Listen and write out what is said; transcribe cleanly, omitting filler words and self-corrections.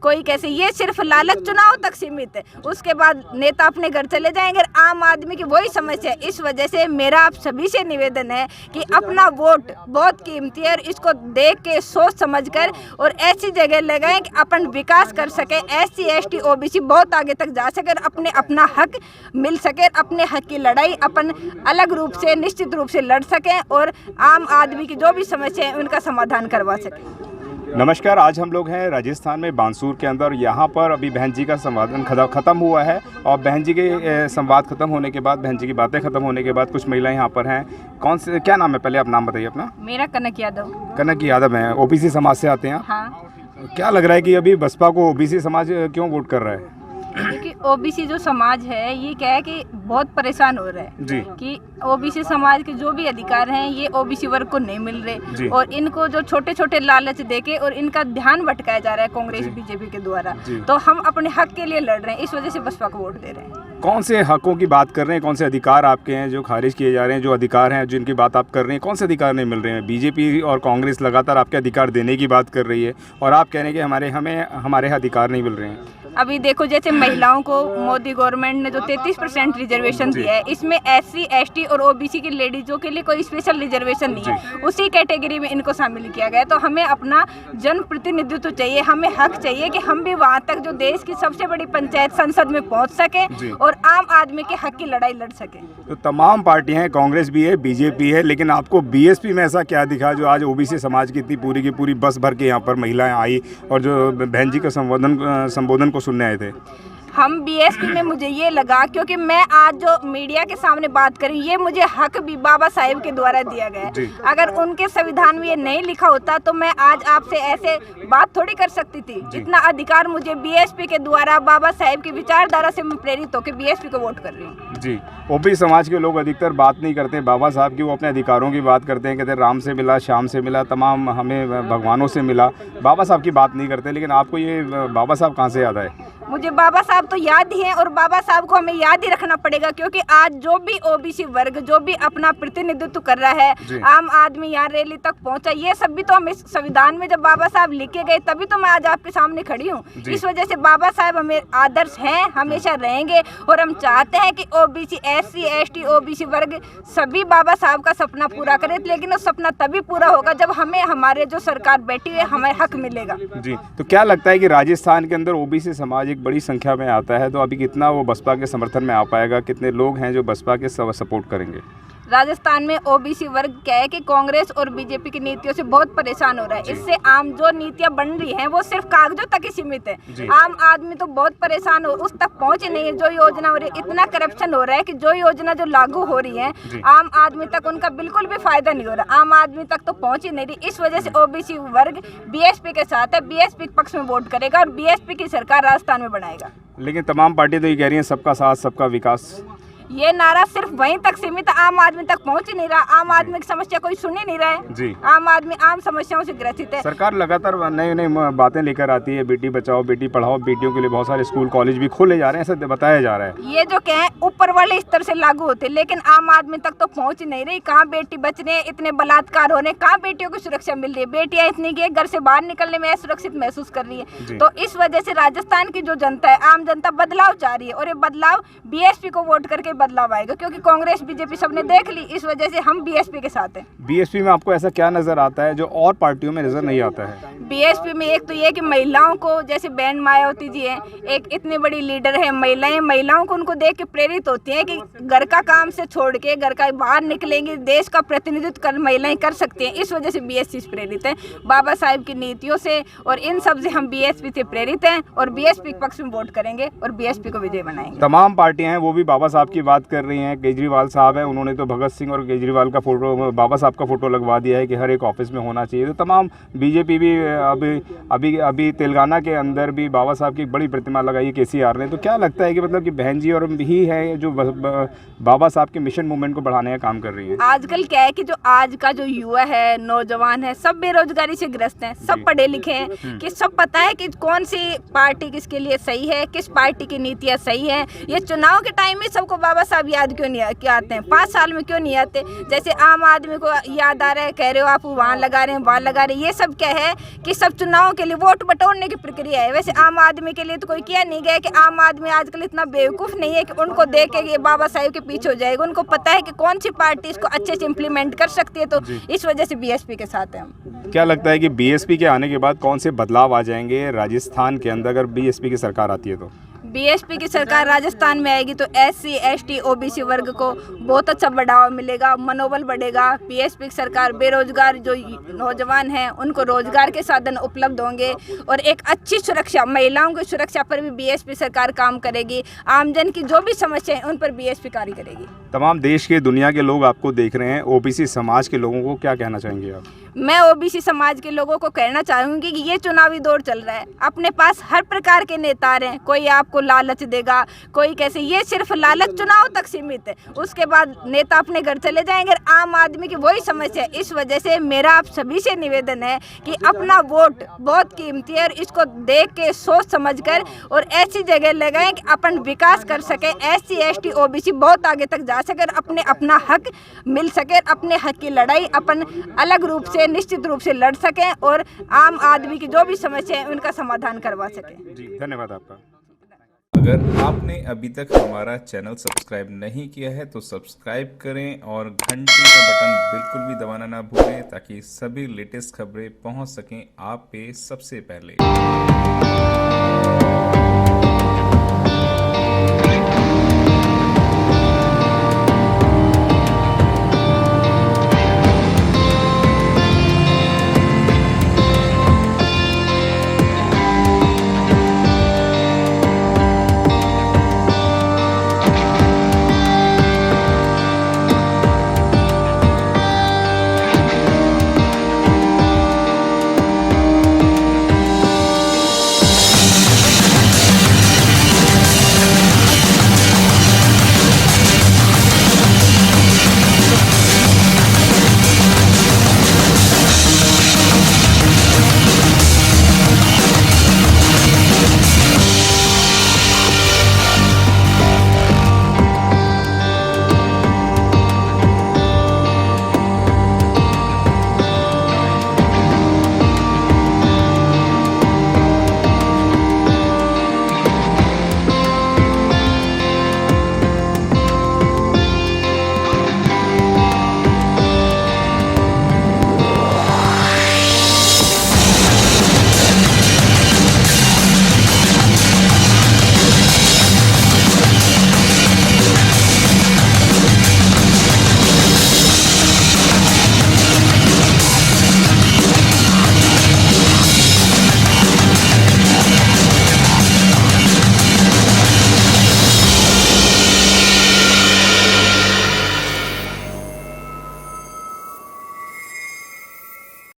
कोई कैसे, ये सिर्फ लालच चुनाव तक सीमित है, उसके बाद नेता अपने घर चले जाएंगे। आम आदमी की वही समस्या है। इस वजह से मेरा आप सभी से निवेदन है कि अपना वोट बहुत कीमती है और इसको देख के सोच समझकर और ऐसी जगह लगाएं कि अपन विकास कर सके, SC ST OBC बहुत आगे तक जा सके और अपने अपना हक मिल सके, अपने हक की लड़ाई अपन अलग रूप से निश्चित रूप से लड़ सकें और आम आदमी की जो भी समस्या है उनका समाधान करवा सकें। नमस्कार, आज हम लोग हैं राजस्थान में बानसूर के अंदर। यहाँ पर अभी बहन जी का संवाद ख़त्म हुआ है और बहन जी के संवाद ख़त्म होने के बाद, बहन जी की बातें ख़त्म होने के बाद कुछ महिलाएं यहाँ पर हैं। कौन से, क्या नाम है? पहले आप नाम बताइए अपना। मेरा कनक यादव। कनक यादव हैं, OBC समाज से आते हैं। हाँ। क्या लग रहा है कि अभी बसपा को OBC समाज क्यों वोट कर रहा है? क्योंकि OBC जो समाज है ये क्या है कि बहुत परेशान हो रहा है जी। कि OBC समाज के जो भी अधिकार हैं ये OBC वर्ग को नहीं मिल रहे और इनको जो छोटे छोटे लालच देके और इनका ध्यान भटकाया जा रहा है कांग्रेस BJP के द्वारा। तो हम अपने हक के लिए लड़ रहे हैं, इस वजह से बसपा को वोट दे रहे हैं। कौन से हकों की बात कर रहे हैं? कौन से अधिकार आपके हैं जो खारिज किए जा रहे हैं? जो अधिकार हैं जिनकी बात आप कर रहे हैं, कौन से अधिकार नहीं मिल रहे हैं? BJP और कांग्रेस लगातार आपके अधिकार देने की बात कर रही है और आप कह रहे हैं कि हमारे अधिकार नहीं मिल रहे हैं। अभी देखो, जैसे महिलाओं को मोदी गवर्नमेंट ने जो 33% रिजर्वेशन दिया है, इसमें SC ST और OBC की लेडीजों के लिए कोई स्पेशल रिजर्वेशन नहीं है, उसी कैटेगरी में इनको शामिल किया गया है। तो हमें अपना जन प्रतिनिधित्व चाहिए, हमें हक चाहिए कि हम भी वहाँ तक जो देश की सबसे बड़ी पंचायत संसद में पहुँच सके और आम आदमी के हक की लड़ाई लड़ सके। तो तमाम पार्टियां हैं, कांग्रेस भी है, BJP है, लेकिन आपको BSP में ऐसा क्या दिखा जो आज OBC समाज की इतनी पूरी की पूरी बस भर के यहाँ पर महिलाएं आई और जो बहन जी का संबोधन को सुनने आए थे? हम BSP में मुझे ये लगा, क्योंकि मैं आज जो मीडिया के सामने बात करी, ये मुझे हक भी बाबा साहेब के द्वारा दिया गया है। अगर उनके संविधान में ये नहीं लिखा होता तो मैं आज आपसे ऐसे बात थोड़ी कर सकती थी। इतना अधिकार मुझे BSP के द्वारा, बाबा साहेब की विचारधारा से मैं प्रेरित होकर BSP को वोट कर रही हूँ। जी। OBC समाज के लोग अधिकतर बात नहीं करते बाबा साहब की, वो अपने अधिकारों की बात करते हैं। कहते हैं राम से मिला, श्याम से मिला, तमाम हमें भगवानों से मिला, बाबा साहब की बात नहीं करते। लेकिन आपको ये बाबा साहब कहाँ से याद आए? मुझे बाबा साहब तो याद ही हैं और बाबा साहब को हमें याद ही रखना पड़ेगा, क्योंकि आज जो भी OBC वर्ग जो भी अपना प्रतिनिधित्व कर रहा है, आम आदमी यहाँ रैली तक पहुँचा, ये सब भी तो हमें संविधान में जब बाबा साहब लिखे गए तभी तो मैं आज आपके सामने खड़ी हूँ। इस वजह से बाबा साहब हमें आदर्श हैं, हमेशा रहेंगे और हम चाहते हैं कि OBC SC ST OBC वर्ग सभी बाबा साहब का सपना पूरा करे। लेकिन वो सपना तभी पूरा होगा जब हमें हमारे जो सरकार बैठी हुई है हमें हक मिलेगा। जी। तो क्या लगता है कि राजस्थान के अंदर OBC समाज एक बड़ी संख्या में आता है, तो अभी कितना वो बसपा के समर्थन में आ पाएगा? कितने लोग हैं जो बसपा के सपोर्ट करेंगे? राजस्थान में OBC वर्ग क्या है कि कांग्रेस और BJP की नीतियों से बहुत परेशान हो रहा है। इससे आम जो नीतियां बन रही हैं वो सिर्फ कागजों तक ही सीमित है। आम आदमी तो बहुत परेशान हो, उस तक पहुंच ही नहीं है। जो योजना हो रही है, इतना करप्शन हो रहा है कि जो योजना जो लागू हो रही है आम आदमी तक उनका बिल्कुल भी फायदा नहीं हो रहा, आम आदमी तक तो पहुंच ही नहीं रही। इस वजह से OBC वर्ग BSP के साथ है, BSP के पक्ष में वोट करेगा और BSP की सरकार राजस्थान में बनाएगा। लेकिन तमाम पार्टी तो ये कह रही हैं सबका साथ सबका विकास। ये नारा सिर्फ वहीं तक सीमित, आम आदमी तक पहुंच ही नहीं रहा। आम आदमी की समस्या कोई सुन ही नहीं रहा है। जी। आम आदमी आम समस्याओं से ग्रसित है। सरकार लगातार नई नई बातें लेकर आती है, बेटी बचाओ बेटी पढ़ाओ, बेटियों के लिए बहुत सारे स्कूल कॉलेज भी खोले जा रहे हैं, ऐसा बताया जा रहा है। ये जो क्या है ऊपर वाले स्तर से लागू होते, लेकिन आम आदमी तक तो पहुंच ही नहीं रही। कहाँ बेटी बच रहे हैं, इतने बलात्कार हो रहे हैं, कहाँ बेटियों को सुरक्षा मिल रही है? बेटियां इतनी की घर से बाहर निकलने में असुरक्षित महसूस कर रही है। तो इस वजह से राजस्थान की जो जनता है, आम जनता बदलाव चाह रही है और ये बदलाव BSP को वोट करके बदलाव आएगा, क्योंकि कांग्रेस BJP सबने देख ली। इस वजह से हम BSP के साथ हैं। BSP में आपको ऐसा क्या नजर आता है जो और पार्टियों में नजर नहीं आता है? BSP में एक तो ये कि महिलाओं को, जैसे बहन मायावती जी हैं, एक इतनी बड़ी लीडर है, महिलाओं को उनको देख के प्रेरित होती हैं कि घर का काम से छोड़ के घर का बाहर निकलेंगे, देश का प्रतिनिधित्व कर महिलाएं कर सकती हैं। इस वजह से BSP से प्रेरित है, बाबा साहेब की नीतियों से और इन सब से हम BSP से प्रेरित हैं और BSP के पक्ष में वोट करेंगे और BSP को विजय बनाएंगे। तमाम पार्टियां हैं वो भी बाबा साहब की बात कर रही हैं। केजरीवाल साहब है, उन्होंने तो भगत सिंह और केजरीवाल का फोटो, बाबा साहब का फोटो लगवा दिया है कि हर एक ऑफिस में होना चाहिए। तो तमाम BJP भी अभी तेलंगाना के अंदर भी बाबा साहब की बड़ी प्रतिमा लगाई है KCR ने। तो क्या लगता है कि मतलब कि बहन जी और ही है जो बाबा साहब के मिशन मूवमेंट को बढ़ाने का काम कर रही है? आजकल क्या है कि जो आज का जो युवा है, नौजवान है, सब बेरोजगारी से ग्रस्त हैं, सब पढ़े लिखे हैं, कि सब पता है कि कौन सी पार्टी किसके लिए सही है, किस पार्टी की नीतियाँ सही है। ये चुनाव के टाइम में सबको बाबा साहब याद क्यों नहीं आते हैं? 5 साल में क्यों नहीं आते? जैसे आम आदमी को याद आ रहा है, कह रहे हो आप वहाँ लगा रहे हैं, वहाँ लगा रहे हैं, ये सब क्या है कि सब चुनाव के लिए वोट बटोरने की प्रक्रिया है। वैसे आम आदमी के लिए तो कोई किया नहीं गया कि आम आदमी आजकल इतना बेवकूफ़ नहीं है कि उनको देख के ये बाबा साहेब के पीछे हो जाएगा। उनको पता है कि कौन सी पार्टी इसको अच्छे से इम्प्लीमेंट कर सकती है, तो इस वजह से बीएसपी के साथ हैं हम। क्या लगता है कि बीएसपी के आने के बाद कौन से बदलाव आ जाएंगे राजस्थान के अंदर अगर बीएसपी की सरकार आती है तो? बीएसपी की सरकार राजस्थान में आएगी तो एससी, एसटी, ओबीसी वर्ग को बहुत अच्छा बढ़ावा मिलेगा, मनोबल बढ़ेगा। बीएसपी की सरकार बेरोजगार जो नौजवान हैं उनको रोजगार के साधन उपलब्ध होंगे और एक अच्छी सुरक्षा, महिलाओं की सुरक्षा पर भी बीएसपी सरकार काम करेगी। आमजन की जो भी समस्या है उन पर बीएसपी कार्य करेगी। तमाम देश के दुनिया के लोग आपको देख रहे हैं, ओबीसी समाज के लोगों को क्या कहना चाहेंगे आप? मैं ओबीसी समाज के लोगों को कहना चाहूँगी कि ये चुनावी दौर चल रहा है, अपने पास हर प्रकार के नेता आ रहे हैं। कोई आपको लालच देगा, कोई कैसे, ये सिर्फ लालच चुनाव तक सीमित है, उसके बाद नेता अपने घर चले जाएंगे। आम आदमी की वही समस्या है। इस वजह से मेरा आप सभी से निवेदन है कि अपना वोट बहुत कीमती है और इसको देख के सोच समझ कर और ऐसी जगह लगाएं कि अपन विकास कर सके, एससी, एसटी, ओबीसी बहुत आगे तक जा सके और अपने अपना हक मिल सके, अपने हक की लड़ाई अपन अलग रूप से निश्चित रूप से लड़ सकें और आम आदमी की जो भी समस्या है उनका समाधान करवा सकें। जी धन्यवाद आपका। अगर आपने अभी तक हमारा चैनल सब्सक्राइब नहीं किया है तो सब्सक्राइब करें और घंटी का बटन बिल्कुल भी दबाना ना भूलें ताकि सभी लेटेस्ट खबरें पहुंच सकें आप पे सबसे पहले।